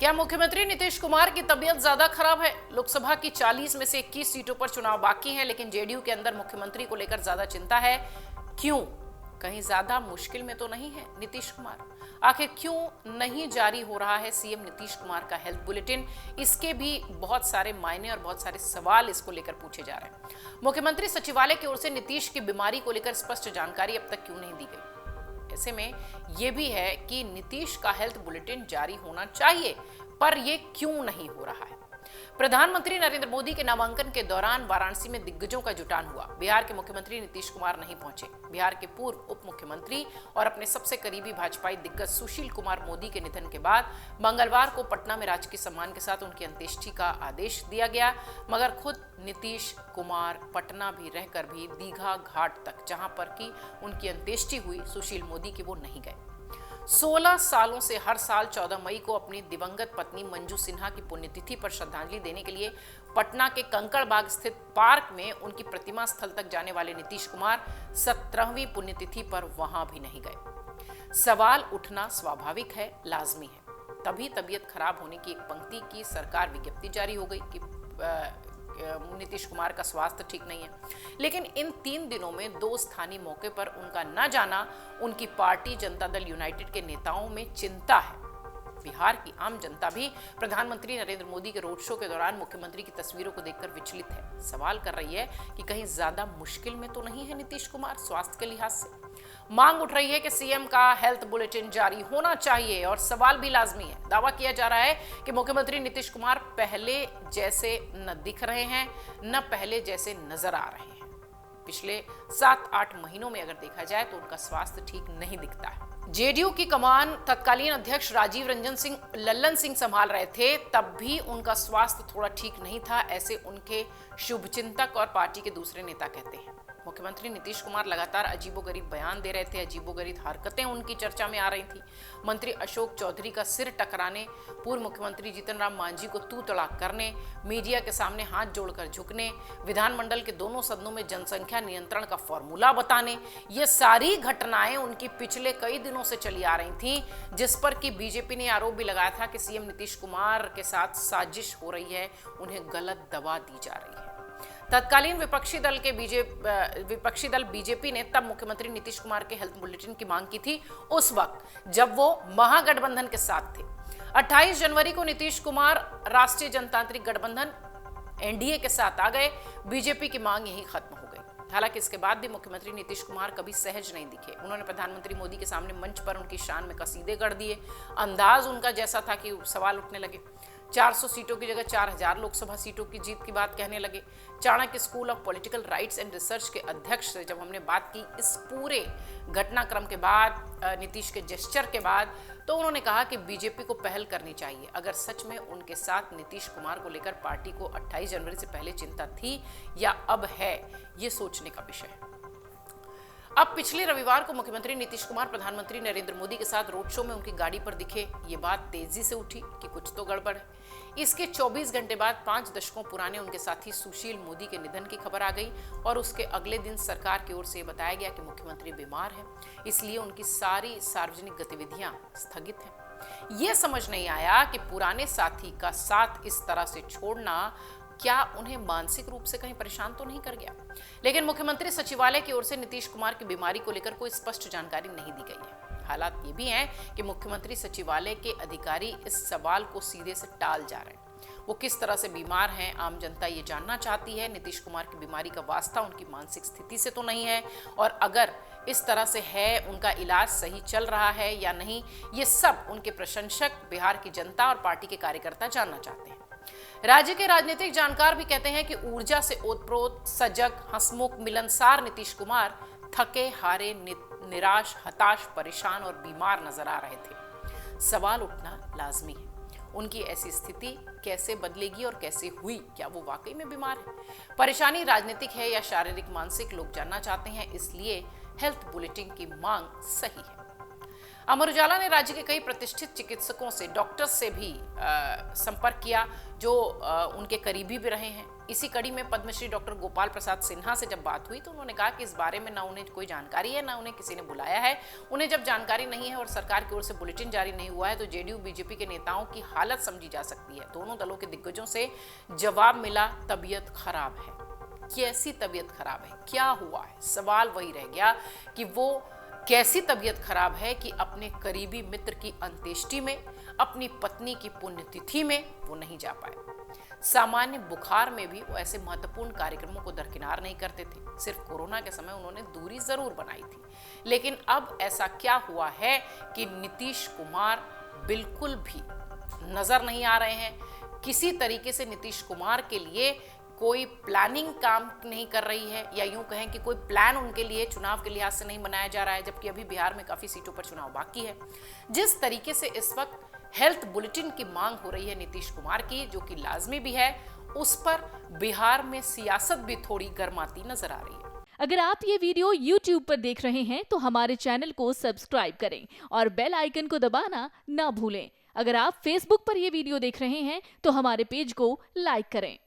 क्या मुख्यमंत्री नीतीश कुमार की तबीयत ज्यादा खराब है? लोकसभा की 40 में से 21 सीटों पर चुनाव बाकी हैं, लेकिन जेडीयू के अंदर मुख्यमंत्री को लेकर ज्यादा चिंता है। क्यों? कहीं ज्यादा मुश्किल में तो नहीं है नीतीश कुमार? आखिर क्यों नहीं जारी हो रहा है सीएम नीतीश कुमार का हेल्थ बुलेटिन? इसके भी बहुत सारे मायने और बहुत सारे सवाल इसको लेकर पूछे जा रहे हैं। मुख्यमंत्री सचिवालय की ओर से नीतीश की बीमारी को लेकर स्पष्ट जानकारी अब तक क्यों नहीं दी गई? ऐसे में यह भी है कि नीतीश का हेल्थ बुलेटिन जारी होना चाहिए, पर यह क्यों नहीं हो रहा है? प्रधानमंत्री नरेंद्र मोदी के नामांकन के दौरान वाराणसी में दिग्गजों का जुटान हुआ। बिहार के मुख्यमंत्री नीतीश कुमार नहीं पहुंचे। बिहार के पूर्व उप मुख्यमंत्री और अपने सबसे करीबी भाजपाई दिग्गज सुशील कुमार मोदी के निधन के बाद मंगलवार को पटना में राजकीय सम्मान के साथ उनकी अंत्येष्टि का आदेश दिया गया, मगर खुद नीतीश कुमार पटना भी रहकर भी दीघा घाट तक, जहां पर की उनकी अंत्येष्टि हुई सुशील मोदी की, वो नहीं गए। 16 सालों से हर साल 14 मई को अपनी दिवंगत पत्नी मंजू सिन्हा की पुण्यतिथि पर श्रद्धांजलि देने के लिए पटना के कंकड़बाग स्थित पार्क में उनकी प्रतिमा स्थल तक जाने वाले नीतीश कुमार 17वीं पुण्यतिथि पर वहां भी नहीं गए। सवाल उठना स्वाभाविक है, लाजमी है। तभी तबीयत खराब होने की एक पंक्ति की सरकार विज्ञप्ति जारी हो गई कि नीतीश कुमार का स्वास्थ्य ठीक नहीं है। लेकिन इन 3 दिनों में 2 स्थानीय मौके पर उनका न जाना उनकी पार्टी जनता दल यूनाइटेड के नेताओं में चिंता है। बिहार की आम जनता भी प्रधानमंत्री नरेंद्र मोदी के रोड शो के दौरान मुख्यमंत्री की तस्वीरों को देखकर विचलित है। सवाल कर रही है कि कहीं ज्यादा मुश्किल में तो नहीं है नीतीश कुमार स्वास्थ्य के लिहाज से? मांग उठ रही है कि सीएम का हेल्थ बुलेटिन जारी होना चाहिए और सवाल भी लाजमी है। दावा किया जा रहा है कि मुख्यमंत्री नीतीश कुमार पहले जैसे न दिख रहे हैं, न पहले जैसे नजर आ रहे हैं। पिछले 7-8 महीनों में अगर देखा जाए तो उनका स्वास्थ्य ठीक नहीं दिखता है। जेडीयू की कमान तत्कालीन अध्यक्ष राजीव रंजन सिंह लल्लन सिंह संभाल रहे थे, तब भी उनका स्वास्थ्य थोड़ा ठीक नहीं था, ऐसे उनके शुभचिंतक और पार्टी के दूसरे नेता कहते हैं। मुख्यमंत्री नीतीश कुमार लगातार अजीबोगरीब बयान दे रहे थे, अजीबोगरीब हरकतें उनकी चर्चा में आ रही थी। मंत्री अशोक चौधरी का सिर टकराने, पूर्व मुख्यमंत्री जीतन राम मांझी को तू तड़ाक करने, मीडिया के सामने हाथ जोड़कर झुकने, विधानमंडल के दोनों सदनों में जनसंख्या नियंत्रण का फॉर्मूला बताने, ये सारी घटनाएं उनकी पिछले कई दिनों से चली आ रही थी, जिस पर कि बीजेपी ने आरोप भी लगाया था कि सीएम नीतीश कुमार के साथ साजिश हो रही है, उन्हें गलत दवा दी जा रही है। तत्कालीन विपक्षी दल बीजेपी ने तब मुख्यमंत्री नीतीश कुमार के हेल्थ बुलेटिन की मांग की थी, उस वक्त जब वो महागठबंधन के साथ थे। 28 जनवरी को नीतीश कुमार राष्ट्रीय जनतांत्रिक गठबंधन एनडीए के साथ आ गए। बीजेपी की मांग यही खत्म हो गई। हालांकि इसके बाद भी मुख्यमंत्री नीतीश कुमार कभी सहज नहीं दिखे। उन्होंने प्रधानमंत्री मोदी के सामने मंच पर उनकी शान में कसीदे गढ़ दिए। अंदाज उनका जैसा था कि सवाल उठने लगे। 400 सीटों की जगह 4000 लोकसभा सीटों की जीत की बात कहने लगे। Chanakya school of political rights and research के अध्यक्ष से जब हमने बात की इस पूरे घटनाक्रम के बाद, नीतीश के जेस्चर के बाद, तो उन्होंने कहा कि बीजेपी को पहल करनी चाहिए। अगर सच में उनके साथ नीतीश कुमार को लेकर पार्टी को 28 जनवरी से पहले चिंता थी या अब है, ये सोचने का विषय है। अब पिछले रविवार को मुख्यमंत्री नीतीश कुमार प्रधानमंत्री नरेंद्र मोदी के साथ रोड शो में उनकी गाड़ी पर दिखे, ये बात तेजी से उठी कि कुछ तो गड़बड़ है। इसके 24 घंटे बाद 5 दशकों पुराने उनके साथी सुशील मोदी के निधन की खबर आ गई और उसके अगले दिन सरकार की ओर से बताया गया कि मुख्यमंत्री बीमार है, इसलिए उनकी सारी सार्वजनिक गतिविधियां स्थगित हैं। यह समझ नहीं आया कि पुराने साथी का साथ इस तरह से छोड़ना क्या उन्हें मानसिक रूप से कहीं परेशान तो नहीं कर गया। लेकिन मुख्यमंत्री सचिवालय की ओर से नीतीश कुमार की बीमारी को लेकर कोई स्पष्ट जानकारी नहीं दी गई है। हालात ये भी हैं कि मुख्यमंत्री सचिवालय के अधिकारी इस सवाल को सीधे से टाल जा रहे हैं। वो किस तरह से बीमार हैं, आम जनता ये जानना चाहती है। नीतीश कुमार की बीमारी का वास्ता उनकी मानसिक स्थिति से तो नहीं है, और अगर इस तरह से है, उनका इलाज सही चल रहा है या नहीं, ये सब उनके प्रशंसक, बिहार की जनता और पार्टी के कार्यकर्ता जानना चाहते हैं। राज्य के राजनीतिक जानकार भी कहते हैं कि ऊर्जा से ओतप्रोत, सजग, हंसमुख, मिलनसार नीतीश कुमार थके हारे, निराश, हताश, परेशान और बीमार नजर आ रहे थे। सवाल उठना लाजमी है, उनकी ऐसी स्थिति कैसे बदलेगी और कैसे हुई? क्या वो वाकई में बीमार है? परेशानी राजनीतिक है या शारीरिक मानसिक, लोग जानना चाहते हैं, इसलिए हेल्थ बुलेटिन की मांग सही है। अमर उजाला ने राज्य के कई प्रतिष्ठित चिकित्सकों से, डॉक्टर्स से भी संपर्क किया जो उनके करीबी भी रहे हैं। इसी कड़ी में पद्मश्री डॉक्टर गोपाल प्रसाद सिन्हा से जब बात हुई तो उन्होंने कहा कि इस बारे में ना उन्हें कोई जानकारी है, ना उन्हें किसी ने बुलाया है। उन्हें जब जानकारी नहीं है और सरकार की ओर से बुलेटिन जारी नहीं हुआ है तो जेडीयू बीजेपी के नेताओं की हालत समझी जा सकती है। दोनों दलों के दिग्गजों से जवाब मिला, तबीयत खराब है। कैसी तबीयत खराब है, क्या हुआ है? सवाल वही रह गया कि वो कैसी तबीयत खराब है कि अपने करीबी मित्र की अंत्येष्टि में, अपनी पत्नी की पुण्यतिथि में वो नहीं जा पाए। सामान्य बुखार में भी वो ऐसे महत्वपूर्ण कार्यक्रमों को दरकिनार नहीं करते थे। सिर्फ कोरोना के समय उन्होंने दूरी जरूर बनाई थी, लेकिन अब ऐसा क्या हुआ है कि नीतीश कुमार बिल्कुल भी नजर नहीं आ रहे हैं। किसी तरीके से नीतीश कुमार के लिए कोई प्लानिंग काम नहीं कर रही है, या यूं कहें कि कोई प्लान उनके लिए चुनाव के लिहाज से नहीं बनाया जा रहा है, जबकि अभी बिहार में काफी सीटों पर चुनाव बाकी है। जिस तरीके से इस वक्त हेल्थ बुलेटिन की मांग हो रही है नीतीश कुमार की, जो कि लाजमी भी है, उस पर बिहार में सियासत भी थोड़ी गर्माती नजर आ रही है। अगर आप ये वीडियो YouTube पर देख रहे हैं तो हमारे चैनल को सब्सक्राइब करें और बेल आइकन को दबाना ना भूलें। अगर आप Facebook पर ये वीडियो देख रहे हैं तो हमारे पेज को लाइक करें।